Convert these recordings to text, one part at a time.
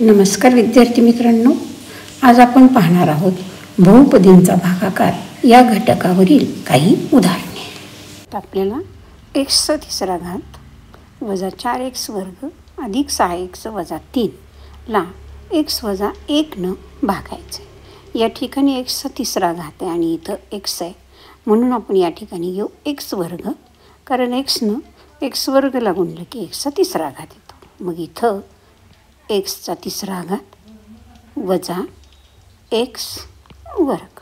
नमस्कार विद्यार्थी मित्रांनो, आज आपण पाहणार आहोत बहुपदींचा भागाकार या घटकावरील काही उदाहरणे. तर आपल्याला x तिसरा घात वजा 4x वर्ग अधिक 6x वजा 3 ला x वजा 1 न भागायचे. या ठिकाणी x तिसरा घात आहे आणि इथं x आहे, म्हणून आपण या ठिकाणी घेऊ x वर्ग, कारण x वर्गला गुणलं की x तिसरा घात येतो. मग इथं x तिसरा घात वजा x वर्ग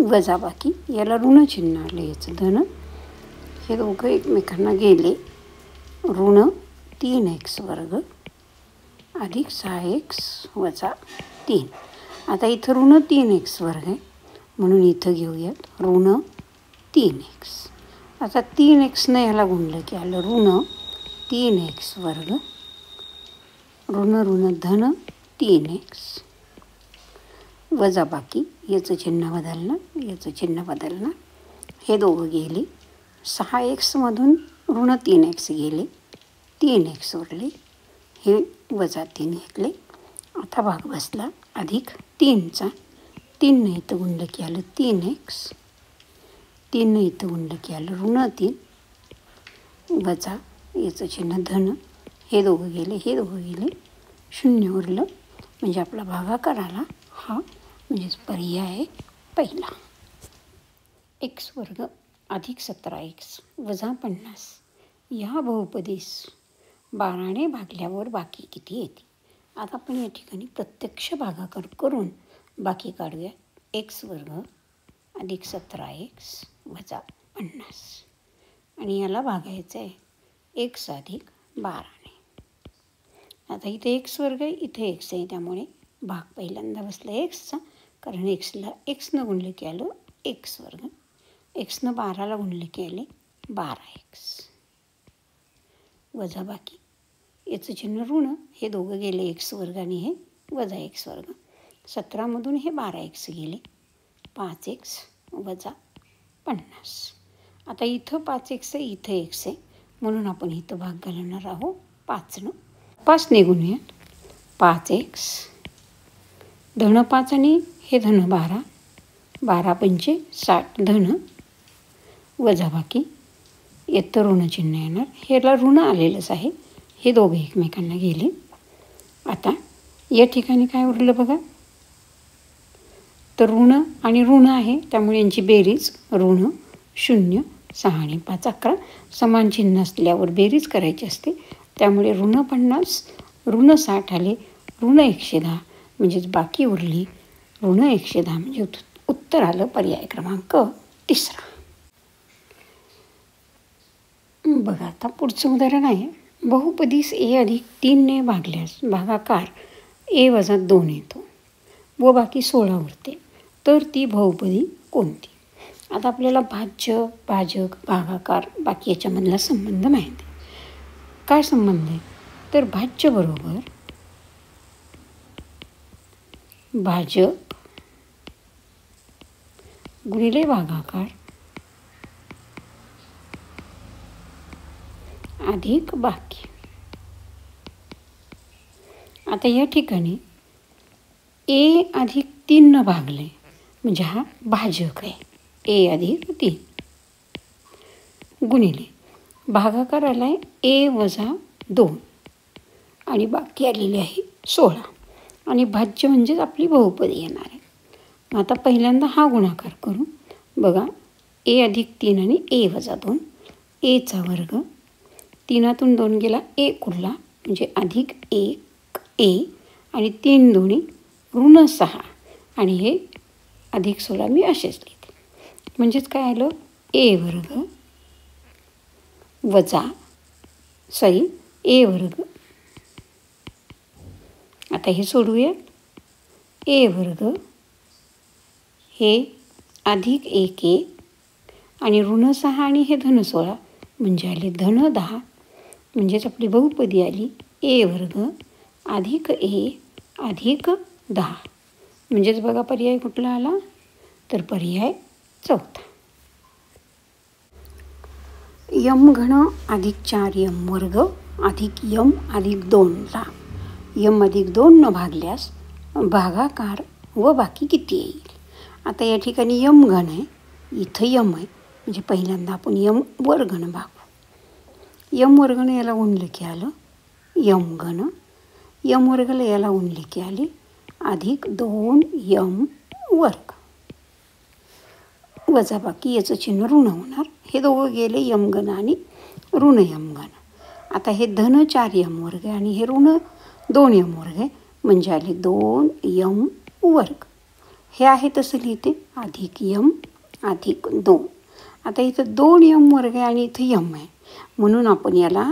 वजा बाकी याला ऋण चिन्ह आलं, याचं धन, हे दोघं एकमेकांना गेले. ऋण 3x वर्ग अधिक 6x वजा 3. आता इथं ऋण 3x वर्ग आहे, म्हणून इथं घेऊयात ऋण 3x. आता 3xनं ह्याला गुणलं की आलं ऋण 3x वर्ग ऋण ऋण धन 3x वजा बाकी याचं चिन्ह बदलणार, हे दोघं गेले. 6xमधून ऋण 3x गेले, 3x उरले, हे वजा 3 घेतले. आता भाग बसला अधिक 3चा. 3ने इथं गुणलं की आलं 3x, 3ने इथं गुणलं की आलं ऋण 3 वजा याचं चिन्ह धन, हे दोघं गेले, 0 उरलं. म्हणजे आपला भागाकार आला हा, म्हणजेच पर्याय आहे पहिला. x वर्ग अधिक 17x वजा 50 या बहुपदीस 12ने भागल्यावर बाकी किती येते? आता आपण या ठिकाणी प्रत्यक्ष भागाकार करून बाकी काढूया. x वर्ग अधिक 17x वजा 50 आणि याला भागायचं आहे x अधिक 12ने. आता इथे x वर्ग आहे, इथे x आहे, त्यामुळे भाग पहिल्यांदा बसला xचा, कारण xला xनं गुणले की आलं x वर्ग, xनं 12ला गुणले की आले 12x वजा बाकी याचं चिन्ह ऋण, हे दोघं गेले x वर्ग आणि हे वजा x वर्ग. 17मधून हे 12x गेले, 5x वजा 50. आता इथं 5x आहे, इथं x आहे, म्हणून आपण इथं भाग घालणार आहोत 5नं. 5ने गुणूयात 5x धन 5 आणि हे धन 12, 12 पंचे 60 धन वजा बाकी येतं ऋण चिन्ह येणार, ह्याला ऋण आलेलंच आहे, हे दोघे एकमेकांना गेले. आता या ठिकाणी काय उरलं बघा, तर ऋण आणि ऋण आहे, त्यामुळे यांची बेरीज ऋण 0, 6 आणि 5 11. समान चिन्ह असल्यावर बेरीज करायची असते, त्यामुळे ऋण 50 ऋण 60 आले, ऋण 110, म्हणजेच बाकी उरली ऋण 110, म्हणजे उत्तर आलं पर्याय क्रमांक 3. बघा आता पुढचं उदाहरण आहे. बहुपदीस a अधिक 3ने भागल्यास भागाकार a वजा 2 येतो व बाकी 16 उरते, तर ती बहुपदी कोणती? आता आपल्याला भाज्य, भाजक, भागाकार, बाकी याच्यामधला संबंध माहिती आहे. काय संबंध आहे? तर भाज्य बरोबर भाजक गुणिले भागाकार अधिक बाकी. आता या ठिकाणी a अधिक 3 भागले, म्हणजे हा भाजक आहे, a अधिक 3 गुणिले भागाकार आला आहे a वजा 2 आणि बाकी आलेली आहे 16 आणि भाज्य म्हणजेच आपली बहुपदी येणार आहे. मग आता पहिल्यांदा हा गुणाकार करू. बघा a अधिक 3 आणि a वजा 2, aचा वर्ग, 3तून 2 गेला 1 उरला, म्हणजे अधिक 1 a आणि 3 दोन्ही ऋण 6 आणि हे अधिक 16 मी असेच लिहिते, म्हणजेच काय आलं a वर्ग वजा a वर्ग. आता हे सोडूयात, a वर्ग हे अधिक 1a आणि ऋण 6 आणि हे धन 16, म्हणजे आले धन 10, म्हणजेच आपली बहुपदी आली a वर्ग अधिक a अधिक 10. म्हणजेच बघा पर्याय कुठला आला, तर पर्याय 4. यम घन अधिक 4m वर्ग अधिक यम अधिक 2 ला यम अधिक 2 भागल्यास भागाकार व बाकी किती येईल? आता या ठिकाणी यम घन आहे, इथं यम आहे, म्हणजे पहिल्यांदा आपण यम वर्गण भागू. यम वर्गण याला गुणलं की आलं यम घन, यम वर्गला याला गुणले की आले अधिक 2 यम वर्ग. वजा बाकी याचं चिन्ह ऋण होणार. हे दोघं गेले यम घन आणि ऋण यम घन. आता हे धन 4 यम वर्ग आहे आणि हे ऋण 2 यम वर्ग आहे, म्हणजे आले 2 यम वर्ग. हे आहे तसं लिहिते अधिक यम अधिक 2. आता इथं 2 यम वर्ग आहे आणि इथं यम आहे, म्हणून आपण याला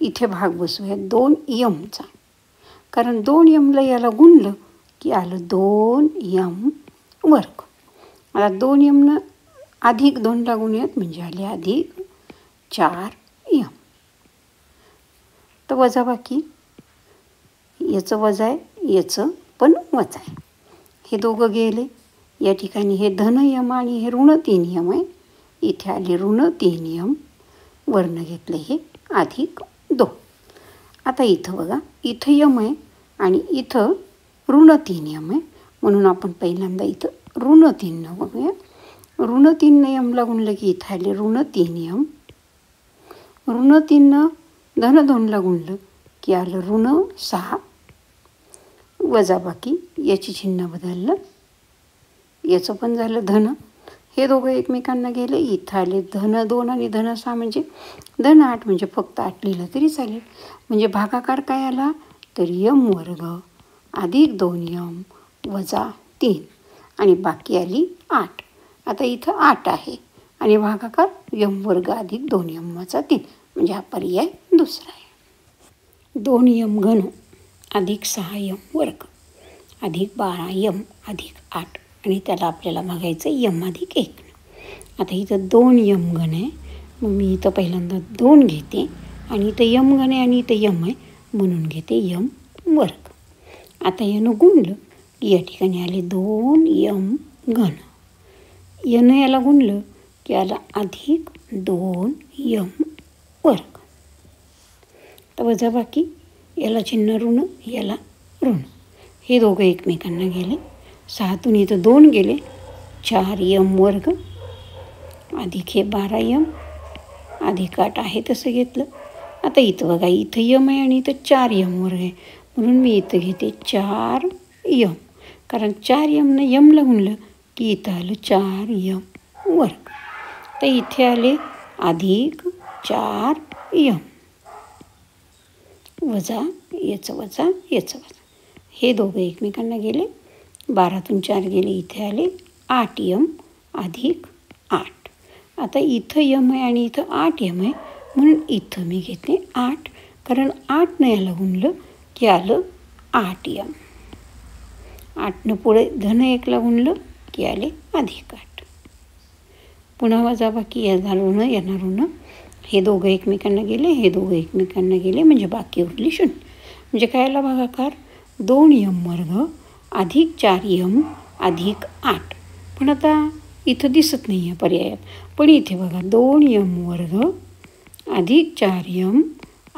इथे भाग बसूया 2 यमचा. कारण 2 यमला याला गुणलं की आलं 2 यम वर्ग. आता 2 यमनं अधिक 2ला गुणूयात, म्हणजे आले अधिक 4 यम. तर वजा बाकी याचं वजा आहे, याचं पण वजा आहे. हे दोघं गेले. या ठिकाणी हे धन यम आणि हे ऋण 3 यम आहे, इथे आले ऋण 3 यम, वर्ण घेतले हे अधिक 2. आता इथं बघा, इथं यम आहे आणि इथं ऋण 3 यम आहे, म्हणून आपण पहिल्यांदा इथं ऋण 3 बघूया. ऋण 3 यमला गुणलं की इथं आले ऋण 3 यम. ऋण 3 धन 2ला गुणलं की आलं ऋण 6. वजा बाकी याची चिन्ह बदललं, याचं पण झालं धन. हे दोघं एकमेकांना गेले, इथं आले धन 2 आणि धन 6, म्हणजे धन 8, म्हणजे फक्त 8 लिहिलं तरी चालेल. म्हणजे भागाकार काय आला तर यम वर्ग अधिक 2 यम वजा 3 आणि बाकी आली 8. आता इथं 8 आहे आणि भागाकार यम वर्ग अधिक 2 यम वजा 3, म्हणजे हा पर्याय दुसरा आहे. 2 यम घन अधिक 6 यम वर्ग अधिक 12 यम अधिक 8 आणि त्याला आपल्याला बघायचं यम अधिक 1. आता इथं 2 यम घन आहे, मग मी इथं पहिल्यांदा 2 घेते आणि इथं यम घन आहे आणि इथं यम आहे, म्हणून घेते यम वर्ग. आता यानं गुणलं की या ठिकाणी आले 2 यम घन. यानं याला गुणलं की आला अधिक 2 यम वर्ग. तर वजा बाकी याला चिन्ह ऋण, याला ऋण. हे दोघं एकमेकांना गेले. 6तून इथं 2 गेले, 4 यम वर्ग अधिक हे 12 यम अधिक 8 आहे तसं घेतलं. आता इथं बघा, इथं यम आहे आणि इथं 4 यम वर्ग आहे, म्हणून मी इथं घेते 4 यम. कारण 4 यमनं यमला गुणलं की इथं आलं 4 यम वर्ग. तर इथे आले अधिक 4 यम वजा याचं वजा याचं वजा. हे दोघं एकमेकांना गेले. 12तून 4 गेले, इथे आले 8 यम अधिक 8. आता इथं यम आहे आणि इथं 8 यम आहे, म्हणून इथं मी घेते 8. कारण 8नं याला गुणलं की आलं 8 यम. 8नं पुढे धन 1ला गुणलं की आले अधिक 8. पुन्हा वजा बाकी याला ऋण यांना ऋण. हे दोघं एकमेकांना गेले, हे दोघं एकमेकांना गेले, म्हणजे बाकी उरली 0. म्हणजे काय आला भागाकार 2 यम वर्ग अधिक 4 यम अधिक 8. पण आता इथं दिसत नाही आहे पर्यायात, पण इथे बघा 2 यम वर्ग अधिक 4 यम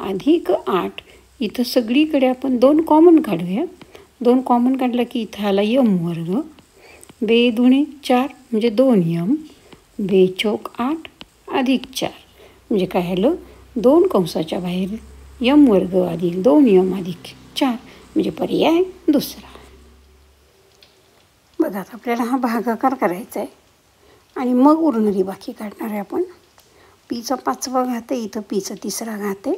अधिक 8. इथं सगळीकडे आपण 2 कॉमन काढूया. 2 कॉमन काढलं की इथं आला यम वर्ग. 2 दुणे 4 म्हणजे 2 यम. 2 चौक 8 अधिक 4, म्हणजे काय आलं 2 कंसाच्या बाहेर यम वर्ग अधिक 2 यम अधिक 4, म्हणजे पर्याय दुसरा. बघा, आता आपल्याला हा भागाकार करायचा आहे आणि मग उरणारी बाकी काढणार आहे आपण. पीचा 5वा घात आहे, इथं पीचा 3रा घात आहे,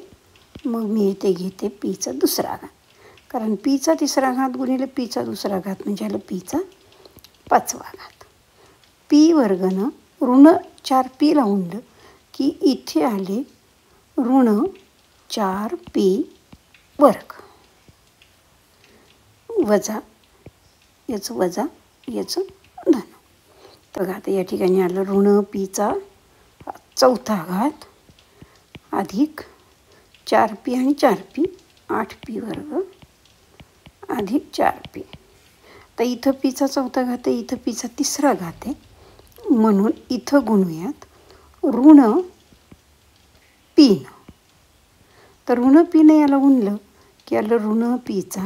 मग मी इथे घेते पीचा 2रा घात. कारण पीचा 3रा घात गुणिले पीचा 2रा घात म्हणजे आलं पीचा 5वा घात. पी वर्गनं ऋण 4p लावून की इथे आले ऋण 4p वर्ग वजा याचं वजा याचं धन. तर आता या ठिकाणी आलं ऋण पीचा 4था घात अधिक 4p आणि 4p 8p वर्ग अधिक 4p. तर इथं पीचा 4था घात आहे, इथं पीचा 3रा घात आहे, म्हणून इथं गुणूयात ऋण पीनं. तर ऋण पीनं याला गुणलं की आलं ऋण पीचा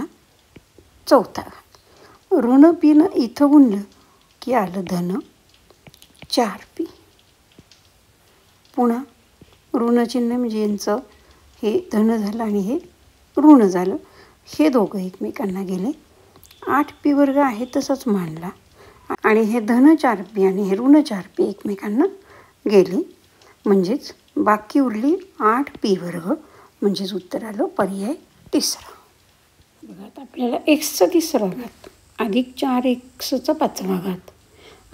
चौथा घात. ऋण पीनं इथं गुणलं की आलं धन 4p. पुन्हा ऋणचिन्ह म्हणजे यांचं हे धन झालं आणि हे ऋण झालं. हे दोघं एकमेकांना गेले. 8p वर्ग आहे तसंच मांडला आणि हे धन 4p आणि हे ऋण 4p एकमेकांना गेले. म्हणजेच बाकी उरली 8p वर्ग. म्हणजेच उत्तर आलं पर्याय तिसरा. बघा आता आपल्याला xचा तिसरा घात अधिक 4xचा पाचवा घात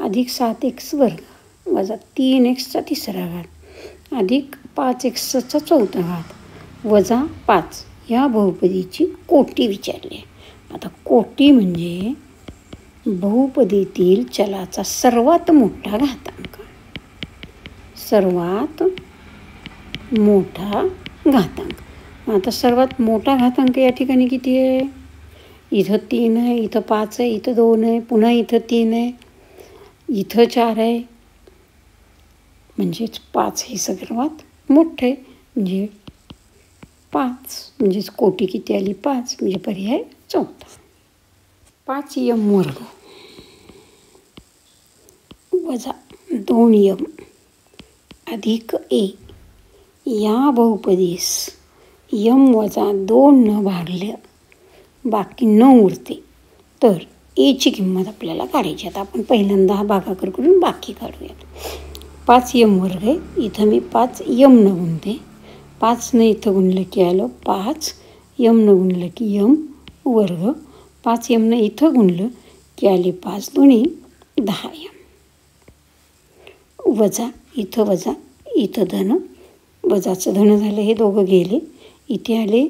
अधिक 7x वर्ग वजा 3xचा तिसरा घात अधिक 5xचा चौथा घात वजा 5 या बहुपदीची कोटी विचारली आहे. आता कोटी म्हणजे बहुपदीतील चलाचा सर्वात मोठा घातांक. सर्वात मोठा घातांक. आता सर्वात मोठा घातांक या ठिकाणी किती आहे? इथं 3 आहे, इथं 5 आहे, इथं 2 आहे, पुन्हा इथं 3 आहे, इथं 4 आहे. म्हणजेच 5 हे सर्वात मोठं आहे. म्हणजे 5 म्हणजेच कोटी किती आली? 5. म्हणजे पर्याय चौथा. 5m वर्ग वजा 2m अधिक a या बहुपदीस m वजा 2 न भागल्या बाकी 9 उरते. तर एची किंमत आपल्याला काढायची. आता आपण पहिल्यांदा हा भागाकार करून बाकी काढूयात. 5m वर्ग आहे. इथं मी 5m न गुणते. 5 न इथं गुणलं की आलं 5. m न गुणलं की m वर्ग. 5m न इथं गुणलं की आले 5 दुनी 10m वजा इथं धन वजाचं धन झालं. हे दोघं गेले. इथे आले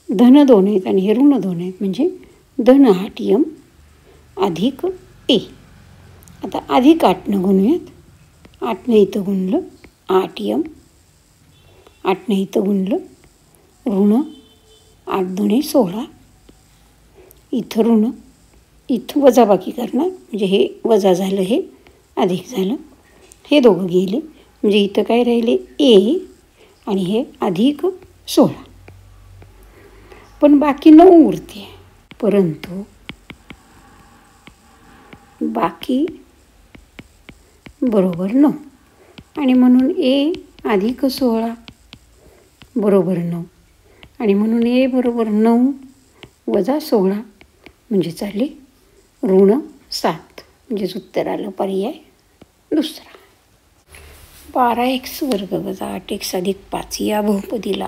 धन 2 आहेत आणि हे ऋण 2 आहेत. म्हणजे धन 8m अधिक a. आता अधिक 8 गुणूयात. 8 इथं गुणलं 8m. 8 इथं गुणलं ऋण 8 दुणे 16. इथं ऋण इथं वजा बाकी करणार. म्हणजे हे वजा झालं हे अधिक झालं. हे दोघं गेले. म्हणजे इथं काय राहिले a आणि हे अधिक 16. पण बाकी 9 उरते. परंतु बाकी बरोबर 9 आणि म्हणून a अधिक 16 बरोबर 9 आणि म्हणून a बरोबर 9 वजा 16 म्हणजे चालले ऋण 7. म्हणजेच उत्तर आलं पर्याय दुसरा. 12x वर्ग वजा 8x अधिक 5 या बहुपदीला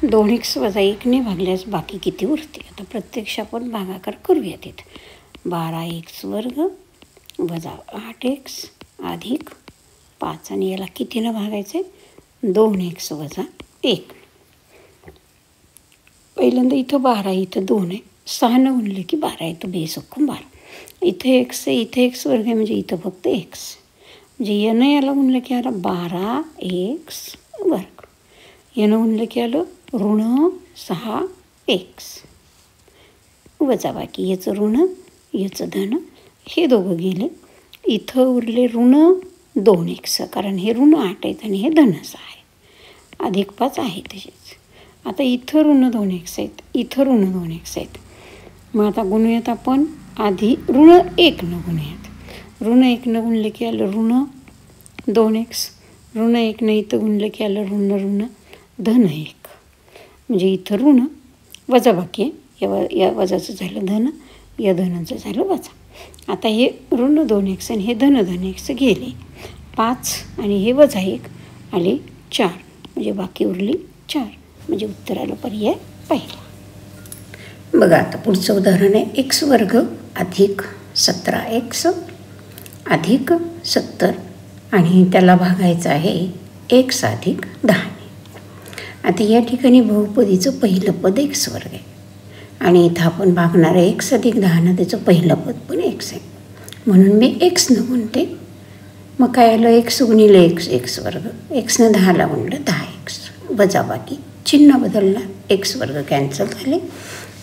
2x वजा 1 ने भागल्यास बाकी किती उरते? आता प्रत्यक्ष आपण भागाकार करूया तिथे. 12x वर्ग वजा 8x अधिक 5 आणि याला कितीनं भागायचं आहे? 2x वजा 1. पहिल्यांदा इथं 12 इथं 2 आहे. 6 न गुणले की 12 येतं. बेसक्कून 12. इथे x आहे, इथे x वर्ग आहे म्हणजे इथं फक्त x. म्हणजे यानं याला गुणलं की आलं 12x वर्ग. यानं गुणलं की आलं ऋण 6x वजा बाकी याचं ऋण याचं धन. हे दोघं गेले. इथं उरले ऋण 2x कारण हे ऋण 8 आहेत आणि हे धन 6 आहे. अधिक 5 आहे तसेच. आता इथं ऋण 2x आहेत, इथं ऋण 2x आहेत. मग आता गुणूयात आपण. आधी ऋण 1 न गुणूयात. ऋण 1 न गुणलं की आलं ऋण 2x. ऋण 1 न इथं गुणलं की आलं ऋण धन 1. म्हणजे इथं ऋण वजा बाकी आहे. या वजाचं झालं धन, या धनाचं झालं वजा. आता हे ऋण 2x आणि हे धन 2x गेले. 5 आणि हे वजा 1 आले 4. म्हणजे बाकी उरली 4. म्हणजे उत्तर आलं पर्याय पहिला. बघा आता पुढचं उदाहरण आहे. x वर्ग अधिक 17x अधिक 70 आणि त्याला भागायचं आहे x अधिक 10. आता या ठिकाणी बहुपदीचं पहिलं पद x वर्ग आहे आणि इथं आपण भागणार आहे x अधिक 10 त्याचं पहिलं पद पण x आहे. म्हणून मी x न गुणते. मग काय आलं x गुणिले x वर्ग. x न 10ला गुणलं 10x वजा बाकी चिन्ह बदलणार. x वर्ग कॅन्सल झाले.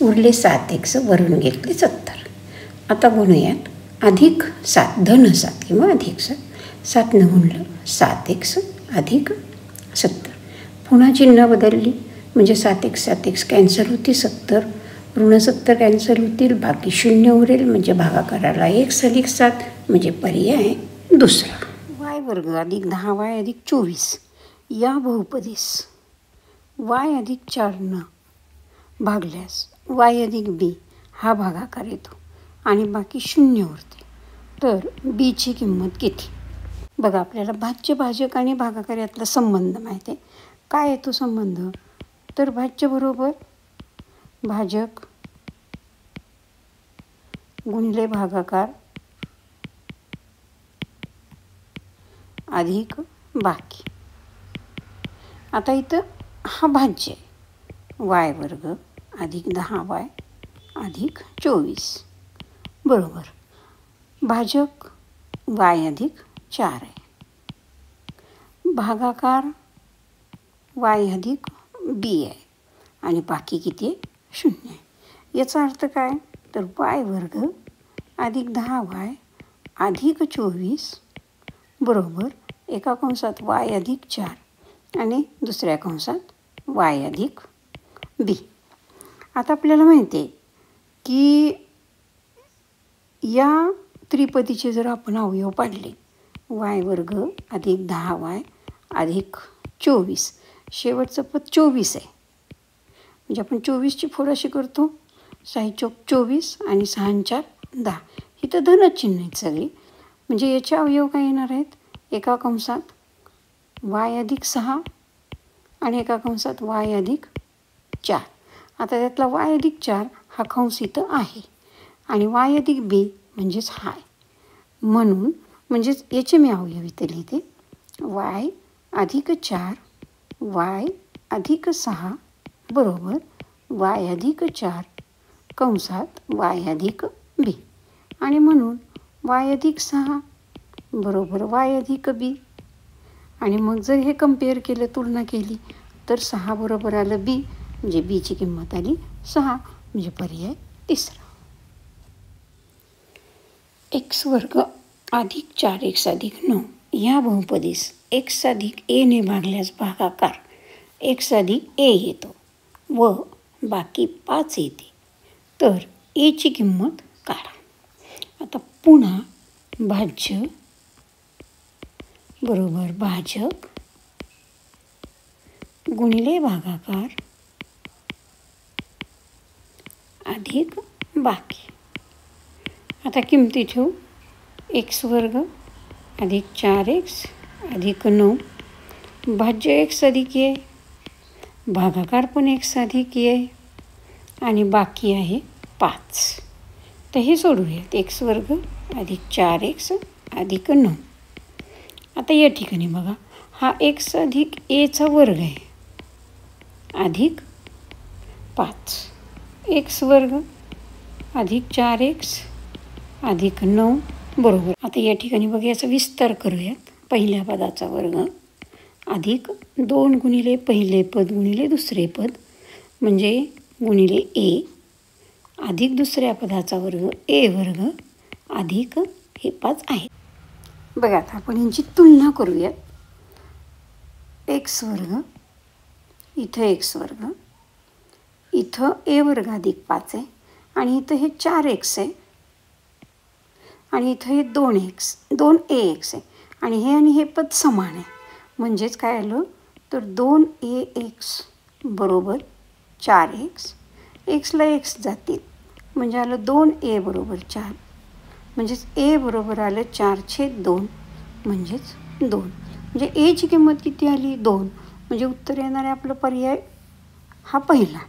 उरले 7x वरून घेतले 70. आता गुणूयात. अधिक 7 धन 7 किंवा अधिक 7. 7 न गुणलं 7x अधिक 70. पुन्हा चिन्ह बदलली. म्हणजे 7x कॅन्सल होती, 70 ऋण 70 कॅन्सल होतील, बाकी 0 उरेल म्हणजे भागाकाराला 1+7 म्हणजे पर्याय दुसरा. y वर्ग अधिक 10y अधिक 24 या बहुपदीस y अधिक 4 भागल्यास y अधिक b हा भागाकार येतो आणि बाकी 0 उरते. तर बीची किंमत किती? बघा, आपल्याला भाज्य, भाजक आणि भागाकार यातला संबंध माहिती आहे. काय येतो संबंध? तर भाज्य बरोबर भाजक गुणिले भागाकार अधिक बाकी. आता इथं हा भाज्य आहे, y वर्ग अधिक 10y अधिक 24 बरोबर भाजक y अधिक 4 आहे, भागाकार y अधिक b आहे आणि बाकी किती आहे? 0 आहे. याचा अर्थ काय? तर y वर्ग अधिक 10y अधिक 24 बरोबर एका कंसात y अधिक 4 आणि दुसऱ्या कंसात y अधिक b. आता आपल्याला माहिती आहे की या त्रिपदीचे जर आपण अवयव पाडले, y वर्ग अधिक 10y अधिक 24, शेवटचं पद 24 आहे, म्हणजे आपण 24ची फोड अशी करतो, 6 चौक 24 आणि 6 4 10. इथं धनच चिन्ह आहेत सगळी, म्हणजे याचे अवयव काय येणार आहेत? एका कंसात y अधिक 6 आणि एका कंसात y अधिक 4. आता त्यातला y अधिक 4 हा कंस इथं आहे आणि y अधिक b म्हणजेच हा आहे, म्हणून म्हणजेच याचे मी अवयव इथे लिहिते. y अधिक 4 y अधिक 6 बरोबर y अधिक 4 कंसात y अधिक b आणि म्हणून y अधिक 6 बरोबर y अधिक b. आणि मग जर हे कम्पेअर केलं, तुलना केली, तर 6 बरोबर आलं b, म्हणजे बीची किंमत आली 6, म्हणजे पर्याय तिसरा. x वर्ग अधिक 4x अधिक 9 या बहुपदीस x अधिक a ने भागल्यास भागाकार x अधिक a येतो व बाकी 5 येते. तर a ची किंमत काढा. आता पुन्हा भाज्य बरोबर भाजक गुणिले भागाकार अधिक बाकी. आता किमती ठेवू. x वर्ग अधिक 4x अधिक 9 भाज्य x अधिक a, भागाकार पण x अधिक a आणि बाकी आहे 5. तर हे सोडूयात. x वर्ग अधिक 4x अधिक 9. आता या ठिकाणी बघा, हा x अधिक aचा वर्ग आहे अधिक 5, x वर्ग अधिक 4x अधिक 9 बरोबर. आता या ठिकाणी बघा, याचा विस्तार करूयात. पहिल्या पदाचा वर्ग अधिक 2 गुणिले पहिले पद गुणिले दुसरे पद म्हणजे गुणिले a अधिक दुसऱ्या पदाचा वर्ग a वर्ग अधिक हे 5 आहे. बघा, आता आपण यांची तुलना करूयात. x वर्ग इथं x वर्ग, इथं a वर्ग अधिक 5 आहे आणि इथं हे 4x आहे आणि इथं हे 2ax आहे आणि हे पद समान आहे. म्हणजेच काय आलं तर 2ax बरोबर 4x, xला x जातील म्हणजे आलं 2a बरोबर 4, म्हणजेच a बरोबर आलं 4/2 म्हणजेच 2. म्हणजे a ची किंमत किती आली? 2. म्हणजे उत्तर येणार आहे आपलं पर्याय हा पहिला.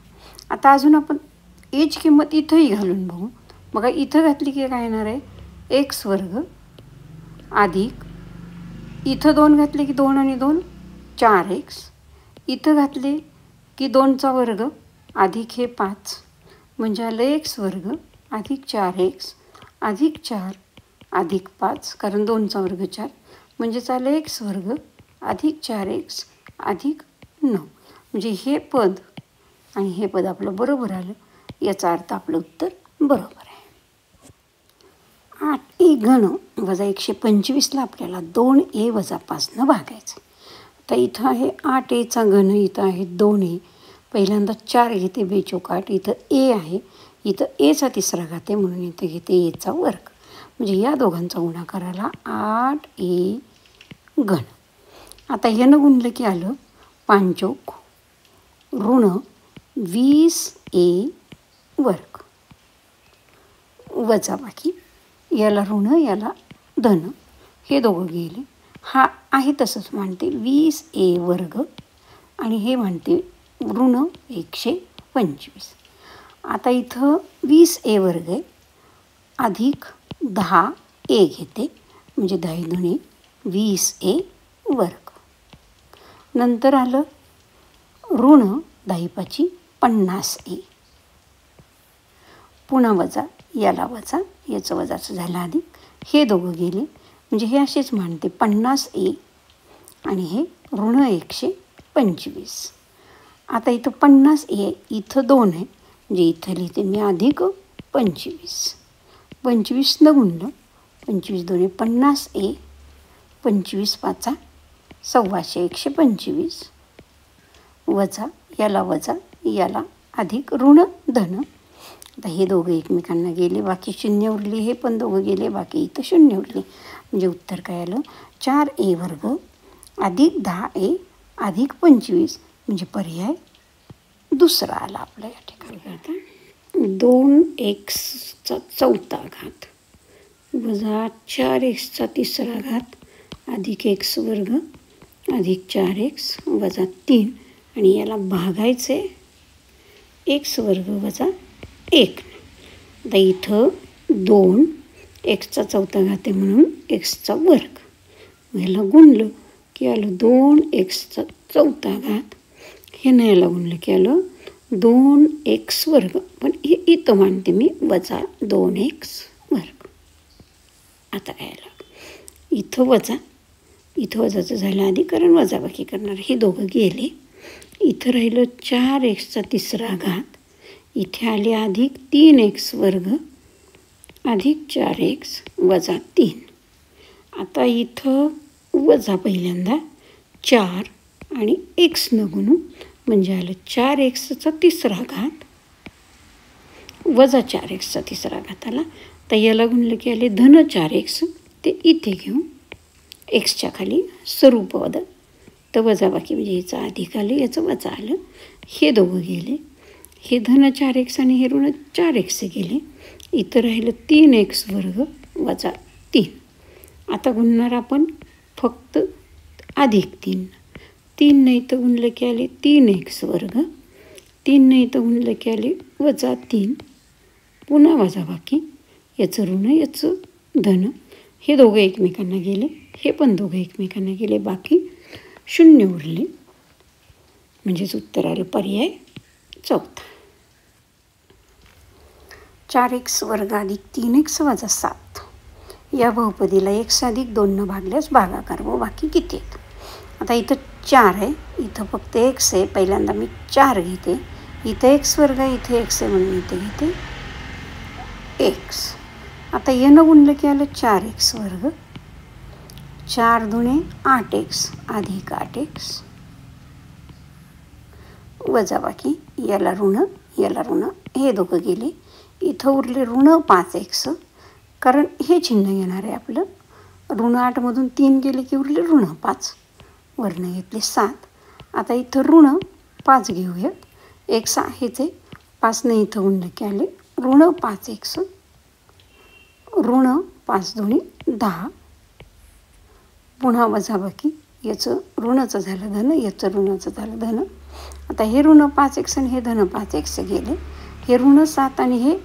आता अजून आपण a ची किंमत इथंही घालून बघू. बघा, इथं घातली की काय येणार आहे? x वर्ग अधिक इथं 2 घातले की 2 आणि 2 4x, इथं घातले की 2चा वर्ग अधिक हे 5 म्हणजे आलं x वर्ग अधिक 4x अधिक 4 अधिक 5, कारण 2चा वर्ग 4 म्हणजेच आलं x वर्ग अधिक 4x अधिक 9. म्हणजे हे पद आणि हे पद आपलं बरोबर आलं. याचा अर्थ आपलं उत्तर बरोबर आहे. 8a घन वजा 125ला आपल्याला 2a वजा 5 भागायचं. तर इथं आहे 8aचा घन, इथं आहे 2a, पहिल्यांदा 4 घेते बेचौकाट, इथं ए आहे, इथं एचा तिसरा घात आहे म्हणून इथं घेते एचा वर्ग. म्हणजे या दोघांचा गुणाकाराला 8a घन. आता ह्यानं गुणलं की आलं 5 ऋण 20a वर्ग वजा बाकी याला ऋण याला धन, हे दोघं गेले. हा आहे तसंच मांडते 20a वर्ग आणि हे मांडते ऋण 125. आता इथं 20a वर्ग आहे अधिक 10a घेते म्हणजे 10 दुणे 20a वर्ग. नंतर आलं ऋण 10 50a, पुन्हा वजा याला वजा याचं वजाचं झालं अधिक, हे दोघं गेले म्हणजे हे असेच मांडते 50a आणि हे ऋण 125. आता इथं 50a इथं 2 आहे म्हणजे इथं लिहिते मी अधिक 25. 25 न गुणलं 25 दोन्ही 50a, 25 पाचा 125 125 वजा याला अधिक ऋण धन. आता हे दोघं एकमेकांना गेले, बाकी शून्य उरली, हे पण दोघं गेले, बाकी इथं शून्य उरली. म्हणजे उत्तर काय आलं 4a वर्ग अधिक 10a अधिक 25 म्हणजे पर्याय दुसरा आला आपल्या या ठिकाणी. आता 2x चौथा घात वजा 4x तिसरा घात अधिक x वर्ग अधिक 4x वजा 3 आणि याला भागायचे x वर्ग वजा 1. आता इथं 2x चौथा घात आहे म्हणून x वर्ग, ह्याला गुणलं की आलं 2x चौथा घात, हे नाही याला गुणलं की आलं 2x वर्ग, पण हे इथं मानते मी वजा 2x वर्ग. आता काय आलं इथं वजाचं झालं आधी कारण वजाबाकी करणार, हे दोघं गेले. इथं राहिलं 4x तिसरा घात, इथे आले अधिक 3x वर्ग अधिक 4x वजा 3. आता इथं वजा पहिल्यांदा 4 आणि x न गुणून म्हणजे आलं 4x तिसरा घात वजा 4x तिसरा घात आला. तर याला गुणलं की आले धन 4x, ते इथे घेऊन एक्सच्या खाली स्वरूपपद तर वजा बाकी म्हणजे ह्याचं अधिक आलं याचं वजा आलं, हे दोघं गेले. हे धन 4x आणि हे ऋण 4x गेले. इथं राहिलं 3x वर्ग वजा 3. आता गुणणार आपण फक्त अधिक 3. 3 नाही तर गुणलं की आले 3x वर्ग, 3 नाही तर गुणलं की आले वजा 3, पुन्हा वजा बाकी याचं ऋण याचं धन, हे दोघं एकमेकांना गेले, हे पण दोघं एकमेकांना गेले, बाकी शून्य उरले. म्हणजेच उत्तर आलं पर्याय चौथा. 4x वर्ग अधिक 3x वजा 7 या बहुपदीला x अधिक 2 भागल्यास भागाकार व बाकी किती आहेत. आता इथं 4 आहे, इथं फक्त x आहे, पहिल्यांदा मी 4 घेते, इथं x वर्ग आहे, इथे x आहे म्हणून इथे घेते x. आता यानं गुणलं की आलं 4x वर्ग, 4 दुणे 8x अधिक 8x वजा बाकी याला ऋण हे दोघं गेले. इथं उरले ऋण 5x, कारण हे चिन्ह येणार आहे आपलं. ऋण 8मधून 3 गेले की उरले ऋण 5, वर्ण घेतले 7. आता इथं ऋण 5 घेऊयात, x आहेच आहे, 5ने इथं गुणलं की आले ऋण 5x, ऋण 5 दुणे 10, पुन्हा वजाबाकी याचं ऋणाचं झालं धन, याचं ऋणाचं झालं धन. आता हे ऋण 5x आणि हे धन 5x गेले, हे ऋण 7 आणि हे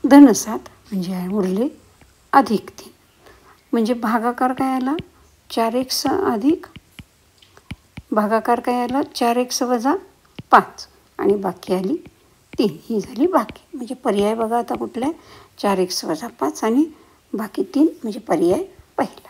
धन 7 म्हणजे उरले अधिक 3. म्हणजे भागाकार काय आला 4x अधिक भागाकार काय आला 4x वजा 5 आणि बाकी आली 3, ही झाली बाकी. म्हणजे पर्याय बघा आता कुठला आहे 4x वजा 5 आणि बाकी 3 म्हणजे पर्याय पहिला.